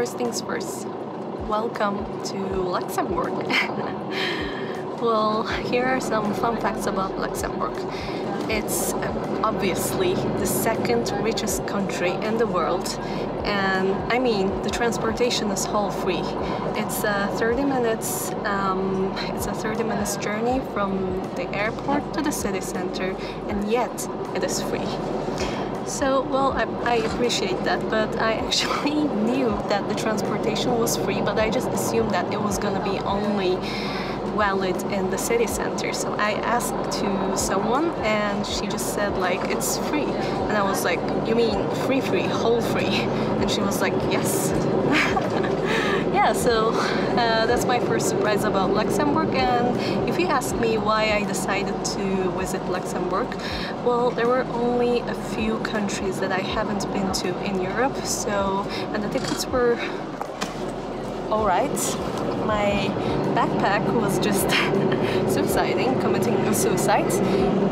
first things first, welcome to Luxembourg. Well, here are some fun facts about Luxembourg. It's obviously the second richest country in the world, and I mean the transportation is all free. It's a 30 minutes journey from the airport to the city center, and yet it is free. So, well, I appreciate that, but I actually knew that the transportation was free, but I just assumed that it was gonna be only valid in the city center. So I asked to someone and she just said like, it's free. And I was like, you mean free, whole free? And she was like, yes. Yeah, so that's my first surprise about Luxembourg. And if you ask me why I decided to visit Luxembourg, well, there were only a few countries that I haven't been to in Europe, and the tickets were alright. My backpack was just committing suicide.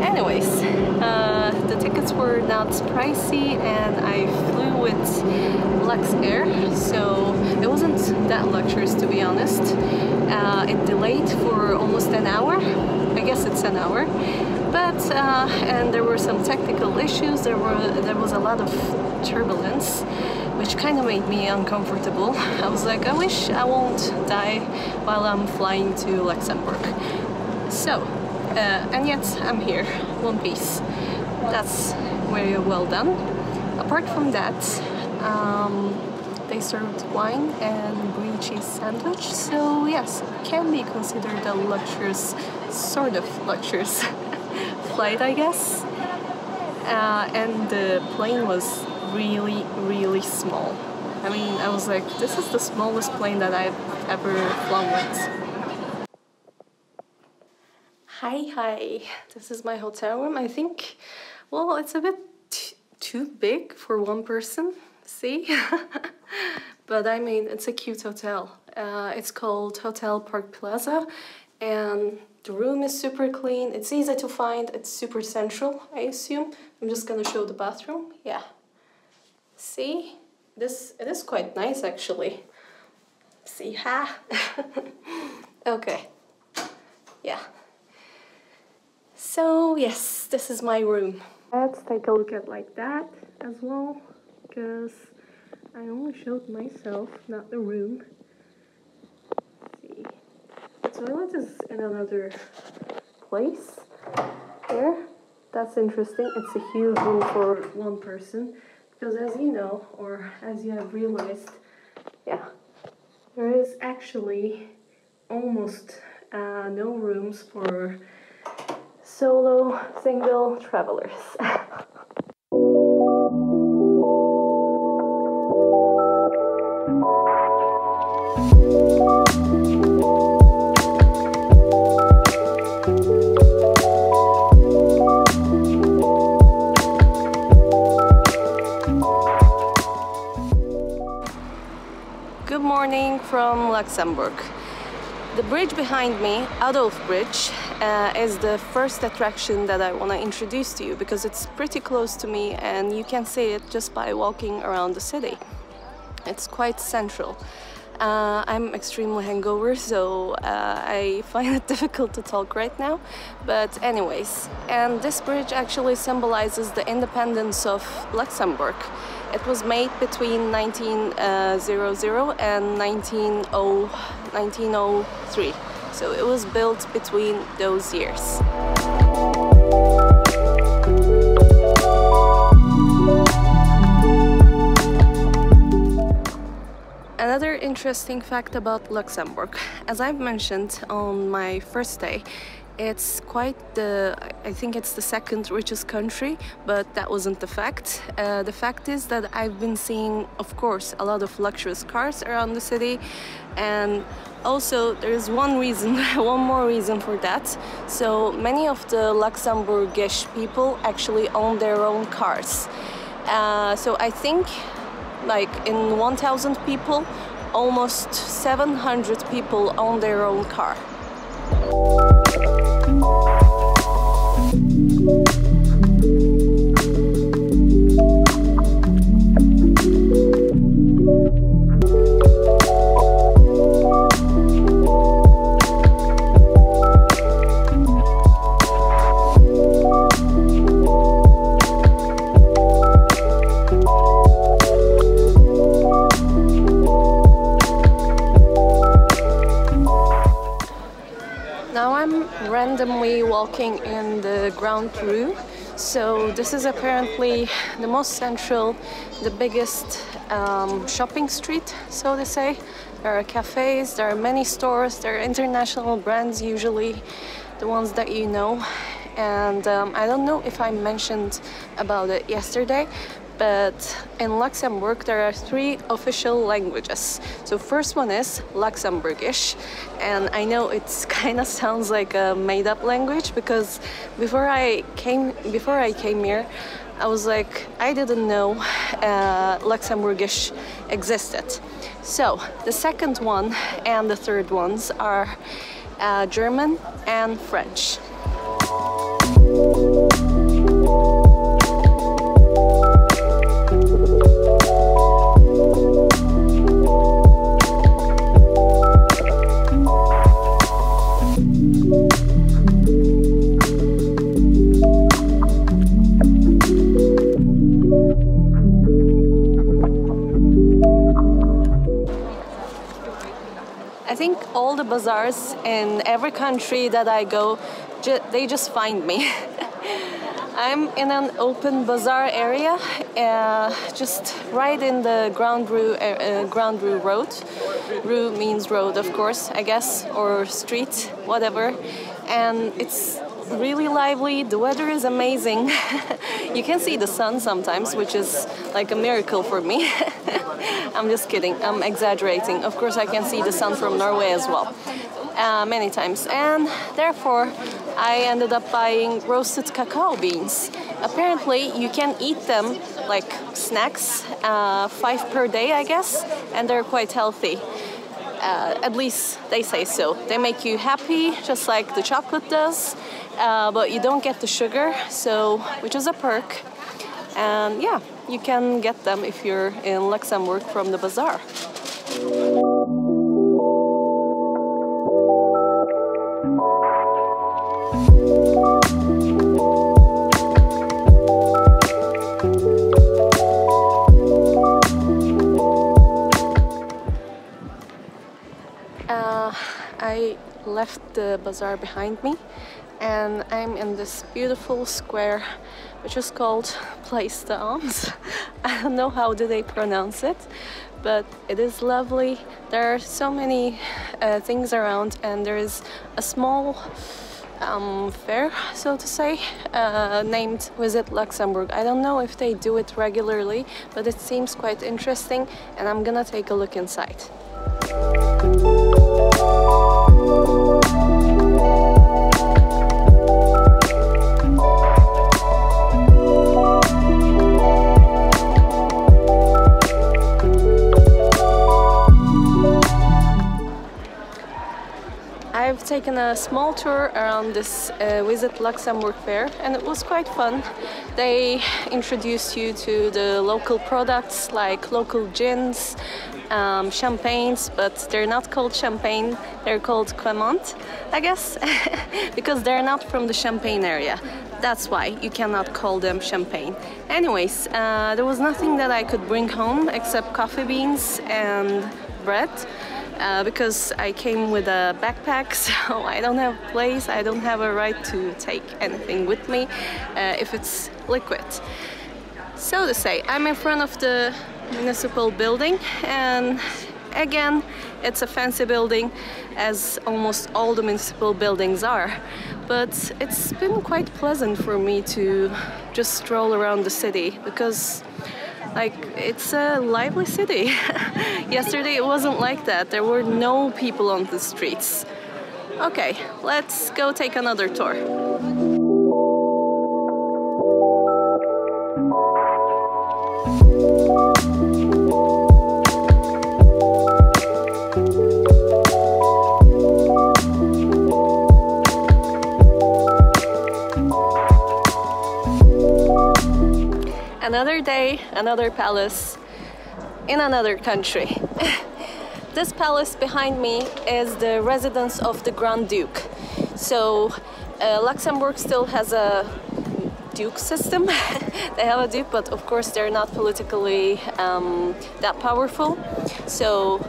Anyways, the tickets were not pricey and I flew with Lux Air, so it wasn't that luxurious, to be honest. It delayed for almost an hour. I guess it's an hour. But, and there were some technical issues. There was a lot of turbulence, which kind of made me uncomfortable. I was like, I wish I won't die while I'm flying to Luxembourg. So, and yet I'm here, one piece. That's very well done. Apart from that, they served wine and green cheese sandwich. So yes, it can be considered a luxurious, sort of luxurious flight, I guess. And the plane was really small. I mean, I was like, this is the smallest plane that I've ever flown with. Hi, this is my hotel room. I think, well, it's a bit too big for one person, see? But I mean, it's a cute hotel. It's called Hotel Park Plaza, and the room is super clean. It's easy to find. It's super central, I assume. I'm just gonna show the bathroom. Yeah. See? It is quite nice, actually. See, ha? Okay. Yeah. So, yes, this is my room. Let's take a look at like that as well, because I only showed myself, not the room. Let's see. The toilet is in another place. Here. That's interesting. It's a huge room for one person. Because as you know, or as you have realized, yeah, there is actually almost no rooms for solo, single travelers. Good morning from Luxembourg. The bridge behind me, Adolf Bridge, is the first attraction that I want to introduce to you because it's pretty close to me and you can see it just by walking around the city. It's quite central. I'm extremely hungover, so I find it difficult to talk right now. But anyways, and this bridge actually symbolizes the independence of Luxembourg. It was made between 1900 and 1903, so it was built between those years. Another interesting fact about Luxembourg, as I've mentioned on my first day, it's quite I think it's the second richest country, but that wasn't the fact. The fact is that I've been seeing, of course, a lot of luxurious cars around the city, and also there is one more reason for that. So many of the Luxembourgish people actually own their own cars. So I think like in 1,000 people, almost 700 people own their own car. randomly walking in the Grand Rue. So this is apparently the most central, the biggest shopping street, so to say. There are cafes, there are many stores, there are international brands, usually the ones that you know. And I don't know if I mentioned about it yesterday, but in Luxembourg there are 3 official languages. So first one is Luxembourgish, and I know it kind of sounds like a made-up language, because before I came here, I was like, I didn't know Luxembourgish existed. So the second one and the third ones are German and French. I think all the bazaars in every country that I go, they just find me. I'm in an open bazaar area, just right in the Grand Rue Road. Rue means road, of course, I guess, or street, whatever. And it's really lively, the weather is amazing. You can see the sun sometimes, which is like a miracle for me. I'm just kidding, I'm exaggerating. Of course I can see the sun from Norway as well, many times. And therefore I ended up buying roasted cacao beans. Apparently you can eat them like snacks, 5 per day I guess, and they're quite healthy. At least they say so. They make you happy, just like the chocolate does, but you don't get the sugar, so which is a perk. And yeah, you can get them if you're in Luxembourg from the bazaar. I left the bazaar behind me, and I'm in this beautiful square which is called Place d'Armes. I don't know how do they pronounce it, but it is lovely. There are so many things around, and there is a small fair, so to say, named Visit Luxembourg. I don't know if they do it regularly, but it seems quite interesting, and I'm gonna take a look inside. I've taken a small tour around this Visit Luxembourg fair, and it was quite fun. They introduced you to the local products like local gins, champagnes, but they're not called champagne, they're called Clément, I guess, because they're not from the Champagne area. That's why you cannot call them champagne. Anyways, there was nothing that I could bring home except coffee beans and bread. Because I came with a backpack, so I don't have a place, I don't have a right to take anything with me if it's liquid. So to say, I'm in front of the municipal building, and again, it's a fancy building, as almost all the municipal buildings are. But it's been quite pleasant for me to just stroll around the city, because it's a lively city. Yesterday it wasn't like that. There were no people on the streets. Okay, let's go take another tour. Another day, another palace in another country. This palace behind me is the residence of the Grand Duke. So Luxembourg still has a duke system. They have a duke, but of course they're not politically that powerful. So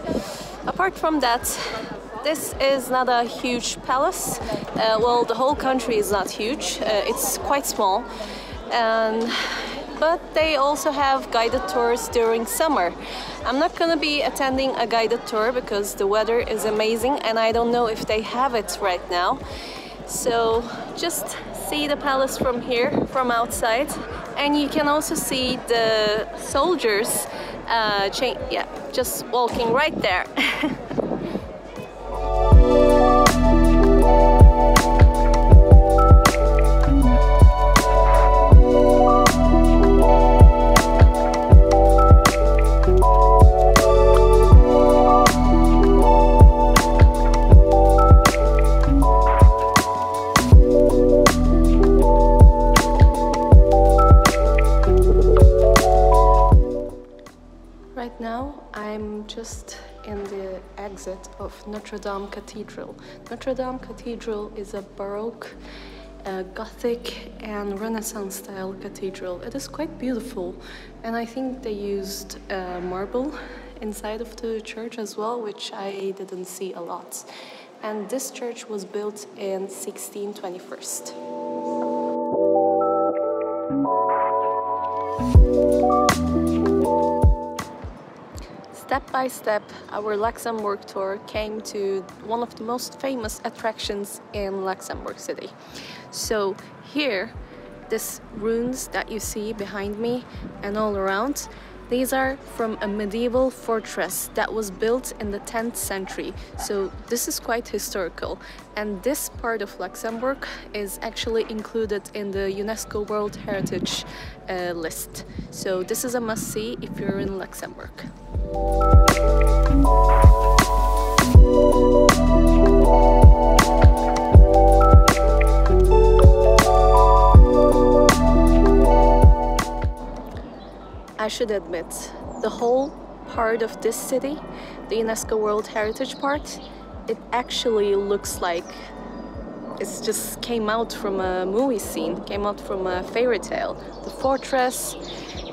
apart from that, this is not a huge palace. Well, the whole country is not huge. It's quite small. But they also have guided tours during summer. I'm not gonna be attending a guided tour because the weather is amazing and I don't know if they have it right now. So just see the palace from here, from outside, and you can also see the soldiers just walking right there. Right now, I'm just in the exit of Notre Dame Cathedral. Notre Dame Cathedral is a Baroque, Gothic and Renaissance style cathedral. It is quite beautiful, and I think they used marble inside of the church as well, which I didn't see a lot. And this church was built in 1621. Step by step, our Luxembourg tour came to one of the most famous attractions in Luxembourg City. So here, these ruins that you see behind me and all around, these are from a medieval fortress that was built in the 10th century. So this is quite historical. And this part of Luxembourg is actually included in the UNESCO World Heritage list. So this is a must-see if you're in Luxembourg. I should admit, the whole part of this city, the UNESCO World Heritage part, it actually looks like it just came out from a movie scene, came out from a fairy tale. The fortress,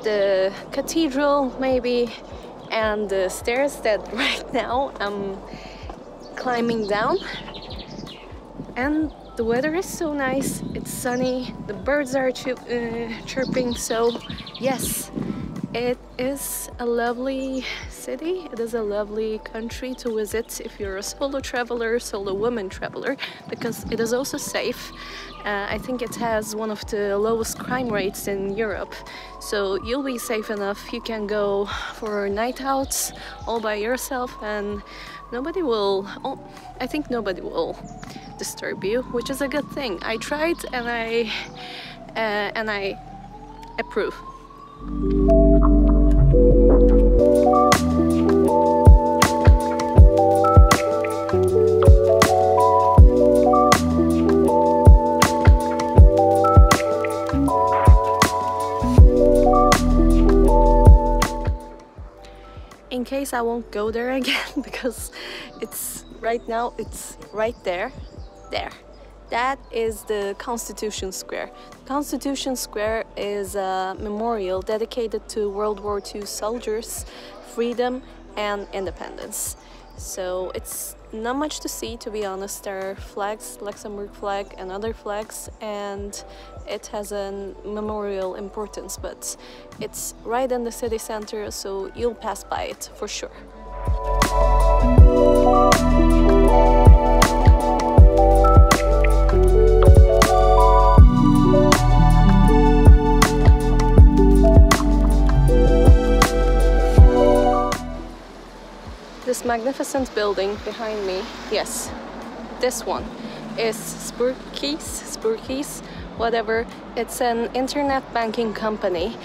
the cathedral maybe, and the stairs that right now I'm climbing down. And the weather is so nice, it's sunny, the birds are chirping, so yes, it is a lovely city, it is a lovely country to visit if you're a solo traveler, solo woman traveler, because it is also safe. I think it has one of the lowest crime rates in Europe, so you'll be safe enough. You can go for night outs all by yourself and nobody will, I think nobody will disturb you, which is a good thing. I tried and I approve. In case I won't go there again because it's right now, it's right there. That is the Constitution Square. Constitution Square is a memorial dedicated to World War II soldiers, freedom and independence. So it's not much to see, to be honest. There are flags, Luxembourg flag and other flags, and it has a memorial importance, but it's right in the city center, so you'll pass by it for sure. This magnificent building behind me, yes, this one is Spurkeys, whatever. It's an internet banking company.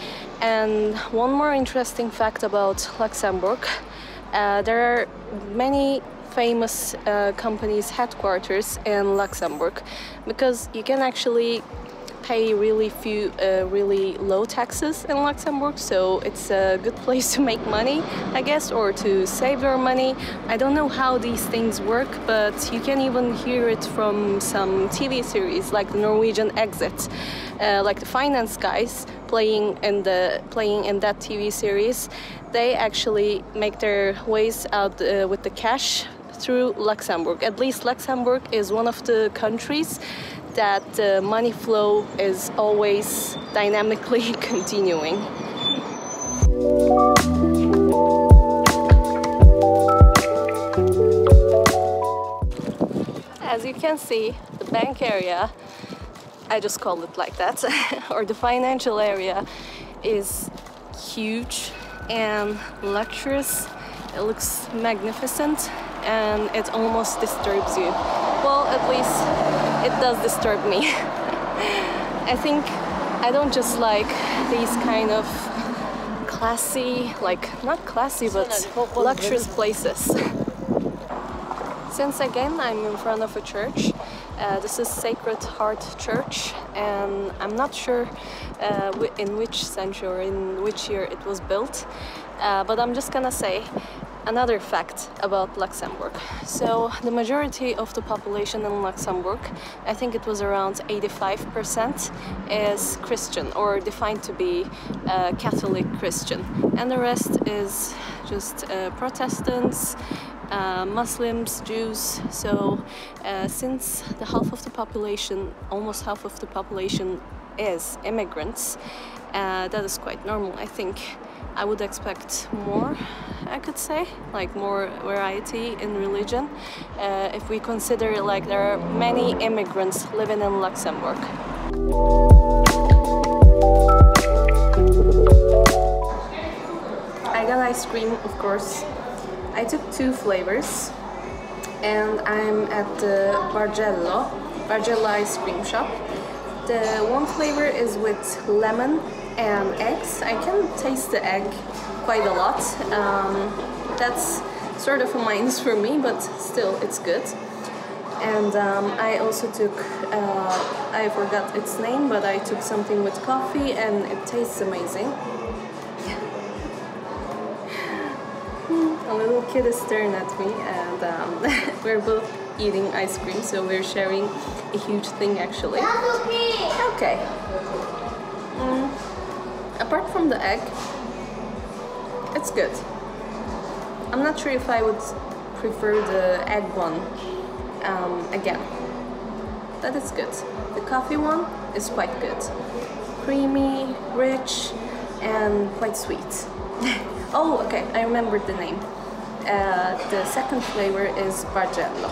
And one more interesting fact about Luxembourg, there are many famous companies' headquarters in Luxembourg, because you can actually pay really low taxes in Luxembourg, so it's a good place to make money, I guess, or to save your money. I don't know how these things work, but you can even hear it from some TV series like the Norwegian Exit, like the finance guys playing in that TV series. They actually make their ways out with the cash through Luxembourg. At least Luxembourg is one of the countries that the money flow is always dynamically continuing. As you can see, the bank area, I just call it like that, or the financial area, is huge and luxurious. It looks magnificent and it almost disturbs you. Well, at least it does disturb me. I think I don't just like these kind of classy, not classy, but luxurious places. Since again I'm in front of a church, this is Sacred Heart Church, and I'm not sure in which century or in which year it was built, but I'm just gonna say another fact about Luxembourg. So the majority of the population in Luxembourg, I think it was around 85%, is Christian, or defined to be Catholic Christian, and the rest is just Protestants, Muslims, Jews. So since the half of the population, almost half of the population, is immigrants, that is quite normal. I think I would expect more, I could say, like more variety in religion, if we consider like there are many immigrants living in Luxembourg. I got ice cream, of course. I took 2 flavors, and I'm at the Bargello ice cream shop. The one flavor is with lemon and eggs. I can taste the egg quite a lot. That's sort of a minus for me, but still it's good. And I also took, I forgot its name, but I took something with coffee and it tastes amazing. A little kid is staring at me, and we're both eating ice cream, so we're sharing a huge thing actually. Okay. Apart from the egg, it's good. I'm not sure if I would prefer the egg one again, but it's good. The coffee one is quite good. Creamy, rich, and quite sweet. Oh, okay, I remembered the name. The second flavor is Bargello.